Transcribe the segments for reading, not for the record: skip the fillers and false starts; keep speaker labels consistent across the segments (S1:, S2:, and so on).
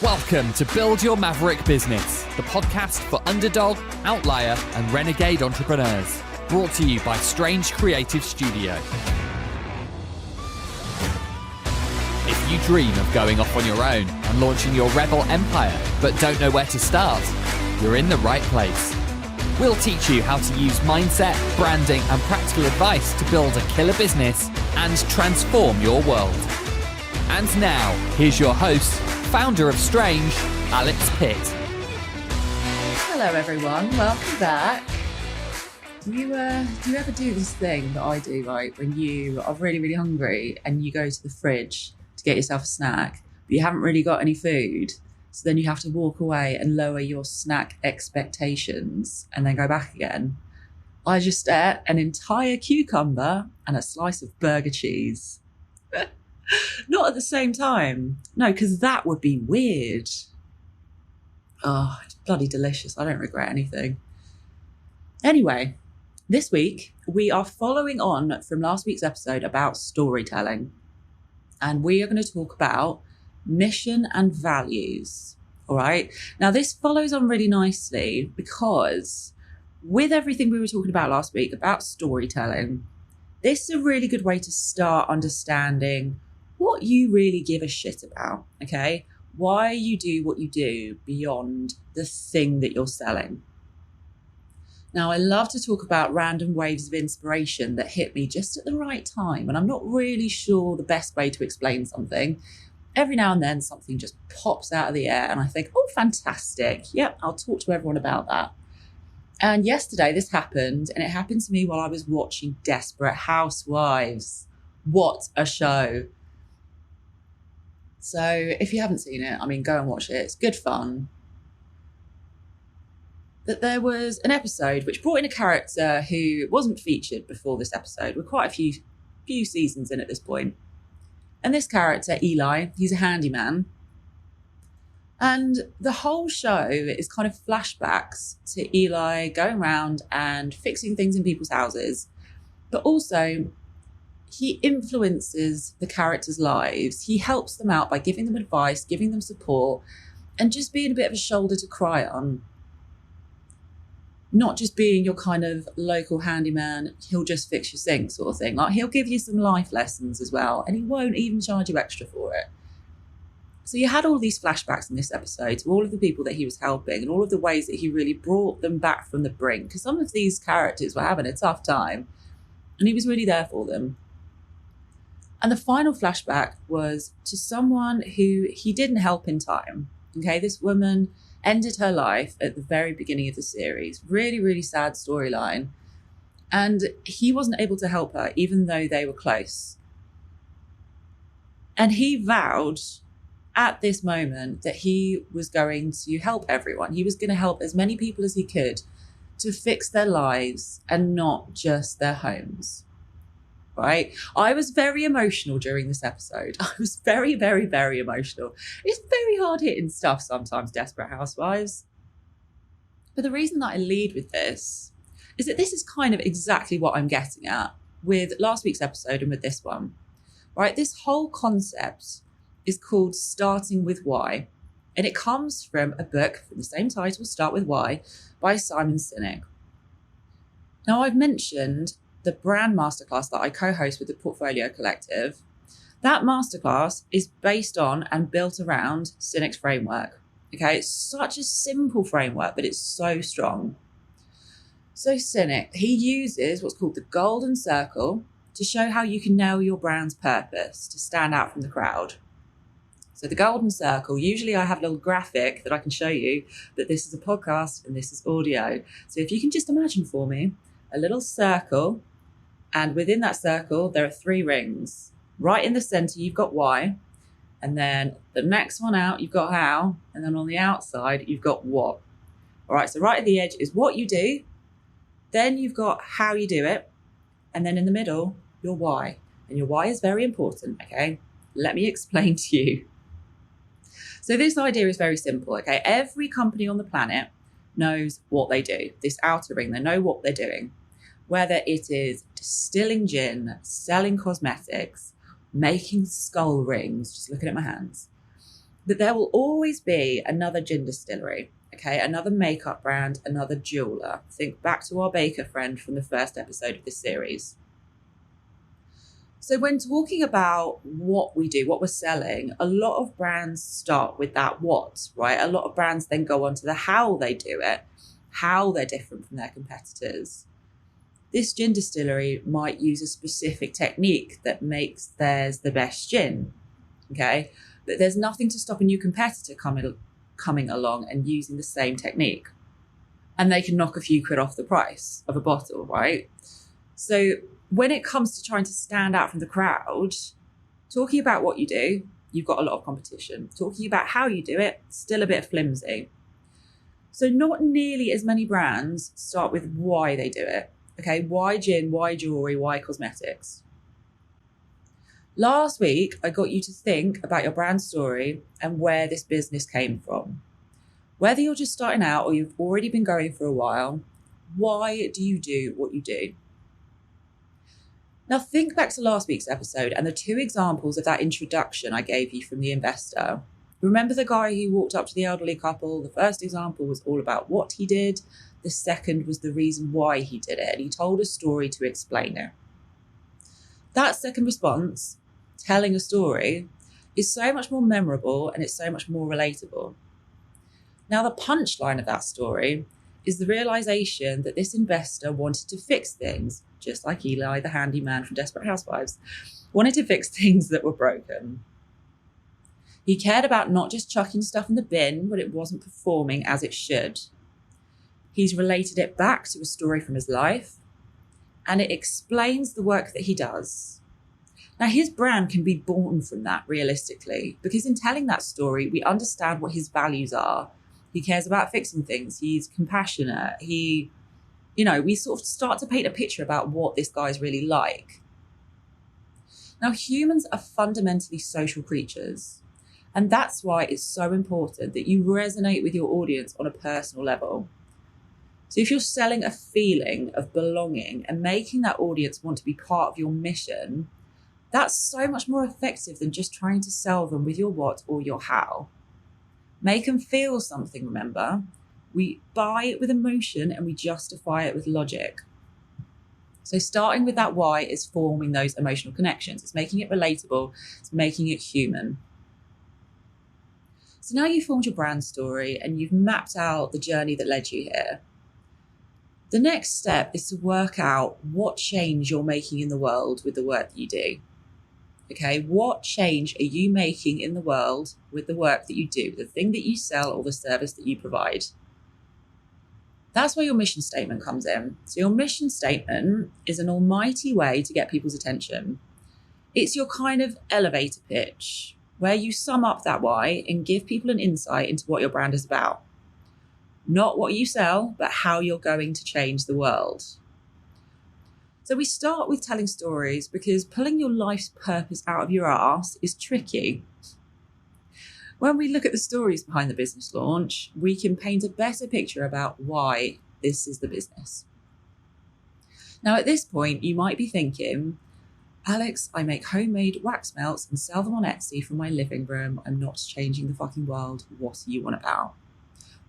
S1: Welcome to Build Your Maverick Business, the podcast for underdog, outlier, and renegade entrepreneurs. Brought to you by Strange Creative Studio. If you dream of going off on your own and launching your rebel empire, but don't know where to start, you're in the right place. We'll teach you how to use mindset, branding, and practical advice to build a killer business and transform your world. And now, here's your host, founder of Strange, Alex Pitt.
S2: Hello everyone, welcome back. Do you ever do this thing that I do, right? When you are really, really hungry and you go to the fridge to get yourself a snack, but you haven't really got any food. So then you have to walk away and lower your snack expectations and then go back again. I just ate an entire cucumber and a slice of burger cheese. Not at the same time. No, because that would be weird. Oh, it's bloody delicious. I don't regret anything. Anyway, this week we are following on from last week's episode about storytelling. And we are going to talk about mission and values. All right. Now, this follows on really nicely because with everything we were talking about last week about storytelling, this is a really good way to start understanding what you really give a shit about, okay? Why you do what you do beyond the thing that you're selling. Now, I love to talk about random waves of inspiration that hit me just at the right time, and I'm not really sure the best way to explain something. Every now and then, something just pops out of the air, and I think, oh, fantastic. Yep, I'll talk to everyone about that. And yesterday, this happened, and it happened to me while I was watching Desperate Housewives. What a show. So if you haven't seen it, I mean, go and watch it. It's good fun. But there was an episode which brought in a character who wasn't featured before this episode. We're quite a few seasons in at this point. And this character, Eli, he's a handyman. And the whole show is kind of flashbacks to Eli going around and fixing things in people's houses. But also, he influences the characters' lives. He helps them out by giving them advice, giving them support, and just being a bit of a shoulder to cry on. Not just being your kind of local handyman, he'll just fix your sink sort of thing. Like, he'll give you some life lessons as well, and he won't even charge you extra for it. So you had all these flashbacks in this episode to all of the people that he was helping and all of the ways that he really brought them back from the brink. Because some of these characters were having a tough time, and he was really there for them. And the final flashback was to someone who he didn't help in time. Okay, this woman ended her life at the very beginning of the series. Really, really sad storyline. And he wasn't able to help her, even though they were close. And he vowed at this moment that he was going to help everyone. He was going to help as many people as he could to fix their lives and not just their homes. Right? I was very emotional during this episode. I was very, very, very emotional. It's very hard hitting stuff sometimes, Desperate Housewives. But the reason that I lead with this is that this is kind of exactly what I'm getting at with last week's episode and with this one. Right? This whole concept is called Starting With Why. And it comes from a book from the same title, Start With Why, by Simon Sinek. Now, I've mentioned the brand masterclass that I co-host with the Portfolio Collective. That masterclass is based on and built around Sinek's framework. Okay, it's such a simple framework, but it's so strong. So Sinek, he uses what's called the golden circle to show how you can nail your brand's purpose to stand out from the crowd. So the golden circle, usually I have a little graphic that I can show you, but this is a podcast and this is audio. So if you can just imagine for me, a little circle, and within that circle, there are 3 rings. Right in the center, you've got why. And then the next one out, you've got how. And then on the outside, you've got what. All right, so right at the edge is what you do. Then you've got how you do it. And then in the middle, your why. And your why is very important, okay? Let me explain to you. So this idea is very simple, okay? Every company on the planet knows what they do. This outer ring, they know what they're doing. Whether it is distilling gin, selling cosmetics, making skull rings, just looking at my hands, that there will always be another gin distillery, okay, another makeup brand, another jeweler. Think back to our baker friend from the first episode of this series. So when talking about what we do, what we're selling, a lot of brands start with that what, right? A lot of brands then go on to the how they do it, how they're different from their competitors. This gin distillery might use a specific technique that makes theirs the best gin, okay? But there's nothing to stop a new competitor coming along and using the same technique. And they can knock a few quid off the price of a bottle, right? So when it comes to trying to stand out from the crowd, talking about what you do, you've got a lot of competition. Talking about how you do it, still a bit flimsy. So not nearly as many brands start with why they do it. Okay, why gin, why jewelry, why cosmetics? Last week, I got you to think about your brand story and where this business came from. Whether you're just starting out or you've already been going for a while, why do you do what you do? Now think back to last week's episode and the two examples of that introduction I gave you from the investor. Remember the guy who walked up to the elderly couple? The first example was all about what he did. The second was the reason why he did it. And he told a story to explain it. That second response, telling a story, is so much more memorable and it's so much more relatable. Now, the punchline of that story is the realization that this investor wanted to fix things, just like Eli, the handyman from Desperate Housewives, wanted to fix things that were broken. He cared about not just chucking stuff in the bin when it wasn't performing as it should. He's related it back to a story from his life, and it explains the work that he does. Now, his brand can be born from that realistically, because in telling that story, we understand what his values are. He cares about fixing things. He's compassionate. We sort of start to paint a picture about what this guy's really like. Now, humans are fundamentally social creatures, and that's why it's so important that you resonate with your audience on a personal level. So if you're selling a feeling of belonging and making that audience want to be part of your mission, that's so much more effective than just trying to sell them with your what or your how. Make them feel something, remember? We buy it with emotion and we justify it with logic. So starting with that why is forming those emotional connections. It's making it relatable. It's making it human. So now you've formed your brand story and you've mapped out the journey that led you here. The next step is to work out what change you're making in the world with the work that you do. Okay, what change are you making in the world with the work that you do, the thing that you sell or the service that you provide? That's where your mission statement comes in. So your mission statement is an almighty way to get people's attention. It's your kind of elevator pitch where you sum up that why and give people an insight into what your brand is about. Not what you sell, but how you're going to change the world. So we start with telling stories because pulling your life's purpose out of your arse is tricky. When we look at the stories behind the business launch, we can paint a better picture about why this is the business. Now, at this point, you might be thinking, Alex, I make homemade wax melts and sell them on Etsy from my living room. I'm not changing the fucking world. What are you on about?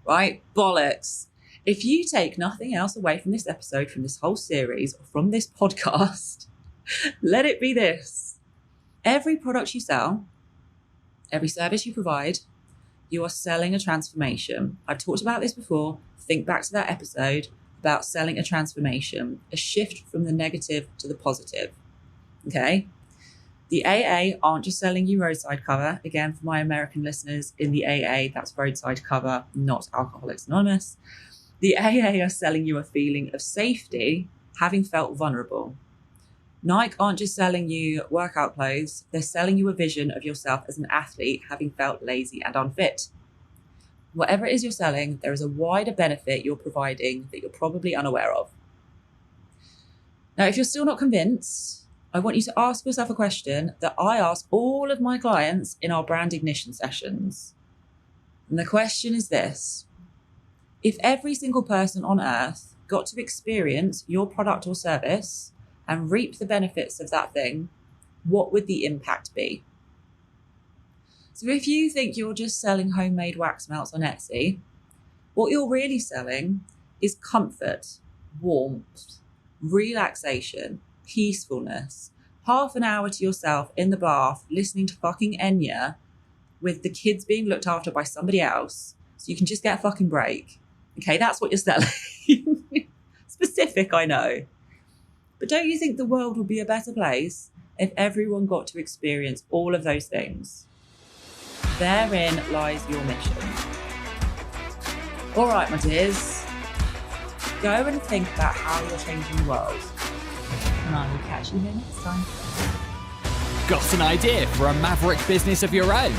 S2: Right? Bollocks. If you take nothing else away from this episode, from this whole series, or from this podcast, let it be this. Every product you sell, every service you provide, you are selling a transformation. I've talked about this before. Think back to that episode about selling a transformation, a shift from the negative to the positive. Okay? The AA aren't just selling you roadside cover. Again, for my American listeners, in the AA, that's roadside cover, not Alcoholics Anonymous. The AA are selling you a feeling of safety, having felt vulnerable. Nike aren't just selling you workout clothes, they're selling you a vision of yourself as an athlete, having felt lazy and unfit. Whatever it is you're selling, there is a wider benefit you're providing that you're probably unaware of. Now, if you're still not convinced, I want you to ask yourself a question that I ask all of my clients in our brand ignition sessions. And the question is this: if every single person on earth got to experience your product or service and reap the benefits of that thing, what would the impact be? So if you think you're just selling homemade wax melts on Etsy, what you're really selling is comfort, warmth, relaxation, peacefulness, half an hour to yourself in the bath, listening to fucking Enya with the kids being looked after by somebody else so you can just get a fucking break. Okay, that's what you're selling. Specific, I know. But don't you think the world would be a better place if everyone got to experience all of those things? Therein lies your mission. All right, my dears. Go and think about how you're changing the world. And I will catch you here next time.
S1: Got an idea for a maverick business of your own?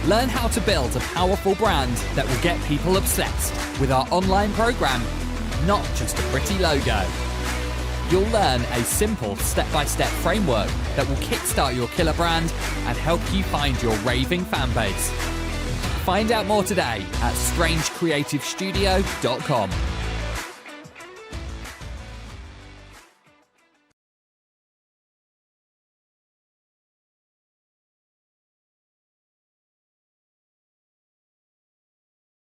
S1: Learn how to build a powerful brand that will get people obsessed with our online program, not just a pretty logo. You'll learn a simple step-by-step framework that will kickstart your killer brand and help you find your raving fan base. Find out more today at strangecreativestudio.com.